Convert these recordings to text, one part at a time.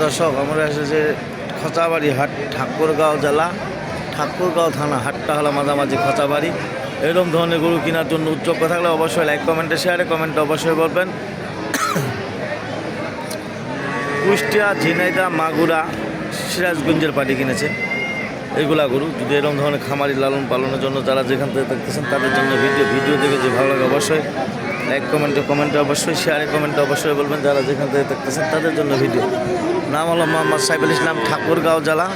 দর্শক, আমরা এসেছি খচাবাড়ি হাট, ঠাকুরগাঁও জেলা, ঠাকুরগাঁও থানা। হাটটা হলো মাঝামাঝি খচাবাড়ি। এরকম ধরনের গরু কেনার জন্য উদ্যোগ থাকলে অবশ্যই লাইক, কমেন্টে, শেয়ারে, কমেন্টে অবশ্যই বলবেন। কুষ্টিয়া, ঝিনাইদহ, মাগুরা, সিরাজগঞ্জের পার্টি কিনেছে এইগুলা গরু। যদি এরকম ধরনের খামারি লালন পালনের জন্য যারা যেখান থেকে দেখতেছেন তাদের জন্য ভিডিও দেখে যে ভালো লাগে অবশ্যই লাইক, কমেন্টে অবশ্যই, শেয়ারে, কমেন্টে অবশ্যই বলবেন। যারা যেখান থেকে দেখতেছেন তাদের জন্য ভিডিও। নাম হলো মোহাম্মদ সাইফুল ইসলাম, ঠাকুরগাঁও জেলা,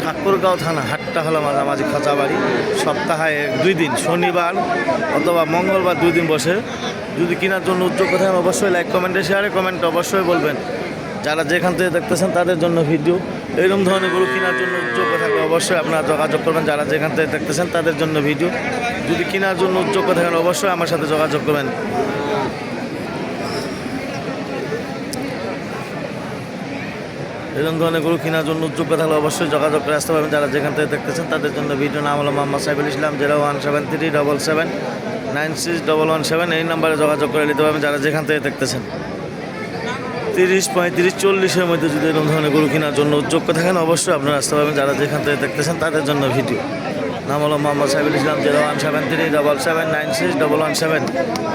ঠাকুরগাঁও থানা। হাটটা হলো মাঝামাঝি খচাবাড়ি। সপ্তাহে 2 দিন, শনিবার অথবা মঙ্গলবার 2 দিন বসে। যদি কেনার জন্য উদ্যোগ থাকেন অবশ্যই লাইক, কমেন্টে, শেয়ারে, কমেন্টে অবশ্যই বলবেন। যারা যেখান থেকে দেখতেছেন তাদের জন্য ভিডিও। এরকম ধরনের গরু কেনার জন্য উদ্যোগ থাকলে অবশ্যই আপনারা যোগাযোগ করবেন। যারা যেখান থেকে দেখতেছেন তাদের জন্য ভিডিও। যদি কেনার জন্য উদ্যোগ থাকেন অবশ্যই আমার সাথে যোগাযোগ করবেন। এরকম ধরনের গরু কেনার জন্য উদ্যোগ থাকলে অবশ্যই যোগাযোগ করে আসতে পারবেন। যারা যেখান থেকে দেখতেছেন তাদের জন্য ভিডিও। নাম হলো মোহাম্মদ সাইফুল ইসলাম, 01737796117। এই নাম্বারে যোগাযোগ করে নিতে পারবেন যারা যেখান থেকে দেখতেছেন। 30, 35, 40-এর মধ্যে যদি এরকম ধরনের গরু কেনার জন্য উদ্যোগ থাকেন অবশ্যই আপনারা আসতে পারবেন। যারা যেখান থেকে দেখতেছেন তাদের জন্য ভিডিও। নাম হলো মোহাম্মদ সাইফুল ইসলাম, 01737796117।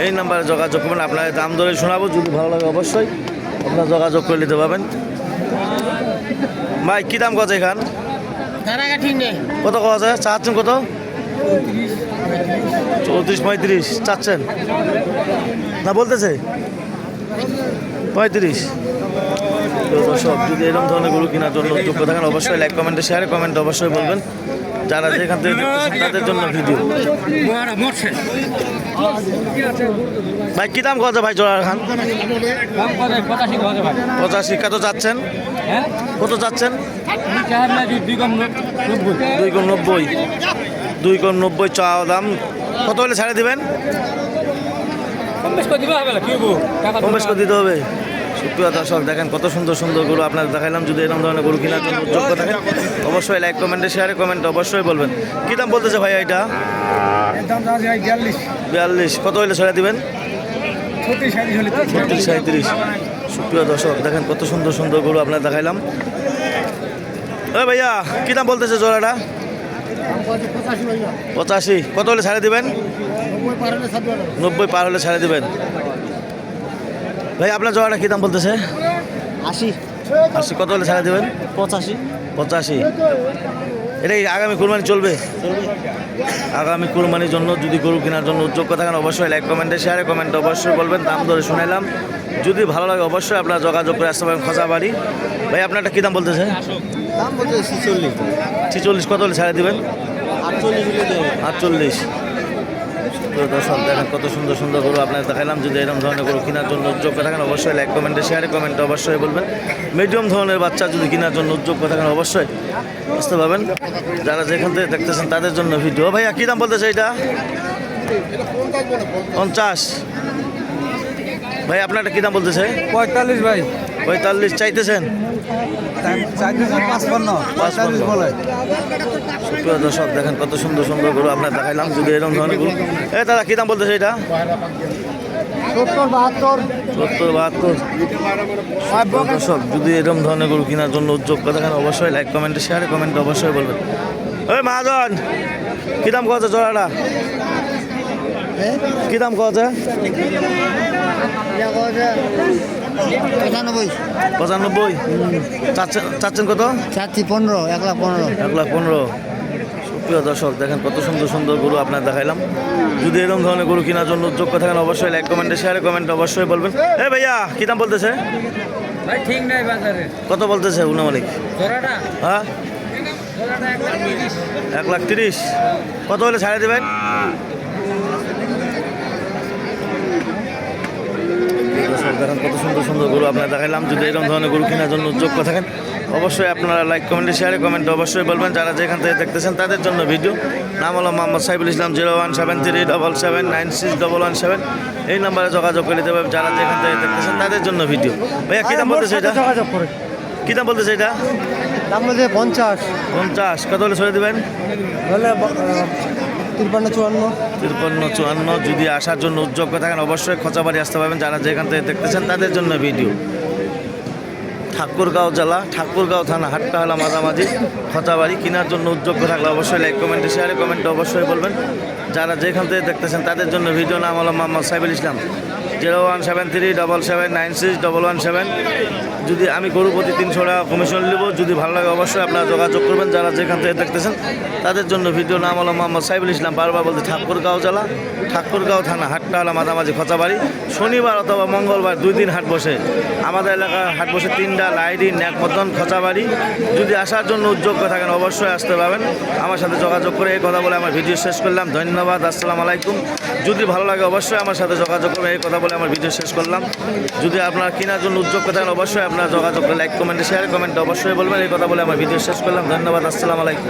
এই নাম্বারে যোগাযোগ করবেন। আপনাদের দাম দরে শোনাবো, যদি ভালো লাগে অবশ্যই আপনারা যোগাযোগ করে নিতে পারবেন। ভাই কী দাম কত এখান? কত কত চাচ্ছেন? কত? 34-35 চাচ্ছেন না? বলতেছে 35। দর্শক, যদি এরকম ধরনের গরু কেনার জন্য উদ্যোগ থাকেন অবশ্যই লাইক, কমেন্টে, শেয়ারে, কমেন্টে অবশ্যই বলবেন। যারা যেখান থেকে দেখতেছেন তাদের জন্য ভিডিও। ভাই কী দাম কত ভাই জোড়া খান? 85। কত চাচ্ছেন? কত চাচ্ছেন? 2,90 চাওয়া দাম। কত হলে ছাড়ে দিবেন? কম বেশ করে দিতে হবে। সুপ্রিয় দর্শক, দেখেন কত সুন্দর সুন্দর গরু আপনাদের দেখাইলাম। যদি এরকম ধরনের গরু কেনার জন্য উদ্যোগ থাকেন অবশ্যই লাইক, কমেন্টে, শেয়ারে, কমেন্টে অবশ্যই বলবেন। কী দাম বলতেছে ভাই এটা? 42। কত হলে ছেড়ে দিবেন? 36-37। সুপ্রিয় দর্শক, দেখেন কত সুন্দর সুন্দর গরু আপনার দেখাইলাম। ও ভাইয়া কী দাম বলতেছে জোড়াটা? 85। কত হলে ছাড়ে দিবেন? 90 পার হলে ছাড়ে দিবেন। ভাই আপনার জোড়াটা কী দাম বলতেছে? 80। কত হলে ছাড়ে দেবেন? 85। এটাই আগামী কুরবানি চলবে? আগামী কুরবানির জন্য যদি গরু কেনার জন্য উদ্যোগ থাকেন অবশ্যই লাইক, কমেন্টে, শেয়ারে, কমেন্টে অবশ্যই বলবেন। দাম ধরে শুনাইলাম, যদি ভালো লাগে অবশ্যই আপনারা যোগাযোগ করে আসতে পারেন খচাবাড়ি। ভাই আপনারটা কী দাম বলতেছে? দাম বলতেছে 46। কত হলে ছাড়ে দিবেন? 48। দর্শক, দেখেন কত সুন্দর সুন্দর গরু আপনার দেখালাম। যদি এরকম ধরনের গরু কেনার জন্য উদ্যোগ থাকেন অবশ্যই লাইক, কমেন্টে, শেয়ারে, কমেন্টে অবশ্যই বলবেন। মিডিয়াম ধরনের বাচ্চা যদি কেনার জন্য উদ্যোগ থাকেন অবশ্যই বুঝতে পারবেন। যারা যেখান থেকে দেখতেছেন তাদের জন্য ভিডিও। ভাইয়া কী দাম বলতেছে এটা? 50। ভাই আপনারটা কী দাম বলতেছে? 45 ভাই। 45 চাইতেছেন? 55 বলে। সুপ্রিয় দর্শক, দেখেন কত সুন্দর সুন্দর গরু আপনার দেখাইলাম। যদি এরকম ধরনের গরু দাদা কী দাম বলতেছে এটা? 70-72। দর্শক, যদি এরকম ধরনের গরু কেনার জন্য উদ্যোগ থাকেন অবশ্যই লাইক, কমেন্টে, শেয়ারে, কমেন্টে অবশ্যই বলবেন। ওই মহাজন কী দাম কত জোড়াটা? কী দাম কত? 95। চাচ্ছেন কত? 15, 1,15,000। 1,15,000। সুপ্রিয় দর্শক, দেখেন কত সুন্দর সুন্দর গরু আপনার দেখাইলাম। যদি এরকম ধরনের গরু কেনার জন্য উদ্যোগ থাকেন অবশ্যই লাইক, কমেন্টে, শেয়ারে, কমেন্টে অবশ্যই বলবেন। ভাইয়া কী দাম বলতেছে? ভাই ঠিক নাই বাজারে। কত বলতেছে উনামালিক? হ্যাঁ 1,30,000। কত হলে ছাড়ে দেবেন? দেখেন কত সুন্দর সুন্দর গরু আপনার দেখাইলাম। যদি এরকম ধরনের গরু কেনার জন্য উদ্যোগ থাকেন অবশ্যই আপনারা লাইক, কমেন্টে, শেয়ারে, কমেন্টে অবশ্যই বলবেন। যারা যেখান থেকে দেখতেছেন তাদের জন্য ভিডিও। নাম হলো মোহাম্মদ সাইফুল ইসলাম, 01737796117। এই নাম্বারে যোগাযোগ করে দিতে পারবেন। যারা যেখান থেকে দেখতেছেন তাদের জন্য ভিডিও। ভাইয়া কী দাম বলতেছে এটা? যোগাযোগ করে। কী দাম বলতেছে এটা? দাম বলতে 50। কত হলে ছেড়ে দেবেন? বলে 53-54। 53-54। যদি আসার জন্য উদ্যোগ থাকেন অবশ্যই খচাবাড়ি আসতে পারবেন। যারা যেখান থেকে দেখতেছেন তাদের জন্য ভিডিও। ঠাকুরগাঁও জেলা, ঠাকুরগাঁও থানা, হাট্টাহালা মাঝামাঝি খচাবাড়ি। কেনার জন্য উদ্যোগ্য থাকলে অবশ্যই লাইক কমেন্টে শেয়ারে কমেন্টে অবশ্যই বলবেন। যারা যেখান থেকে দেখতেছেন তাদের জন্য ভিডিও নাম হলো মোহাম্মদ সাইফুল ইসলাম। 0173779117। যদি আমি গরু প্রতি 300 টাকা কমিশন নেব, যদি ভালো লাগে অবশ্যই আপনারা যোগাযোগ করবেন। যারা যেখান থেকে দেখতেছেন তাদের জন্য ভিডিও নাম হলো মোহাম্মদ সাইফুল ইসলাম। বারবার বলতে ঠাকুরগাঁও জেলা, ঠাকুরগাঁও থানা, হাট্টাহালা মাঝামাঝি খচাবাড়ি। শনিবার অথবা মঙ্গলবার 2 দিন হাট বসে। আমাদের এলাকার হাট বসে 3টা, লাইডি, ন্যাকমদন, খচাবাড়ি। যদি আসার জন্য উদ্যোগ্য থাকেন অবশ্যই আসতে পারবেন। আমার সাথে যোগাযোগ করে এই কথা বলে আমার ভিডিও শেষ করলাম। ধন্যবাদ, আসসালামু আলাইকুম। যদি ভালো লাগে অবশ্যই আমার সাথে যোগাযোগ করবেন। এই কথা বলে আমার ভিডিও শেষ করলাম। যদি আপনারা কেনার জন্য উদ্যোগ থাকেন অবশ্যই আপনারা যোগাযোগ করে লাইক কমেন্টে শেয়ার কমেন্টে অবশ্যই বলবেন। এই কথা বলে আমার ভিডিও শেষ করলাম। ধন্যবাদ, আসসালামু আলাইকুম।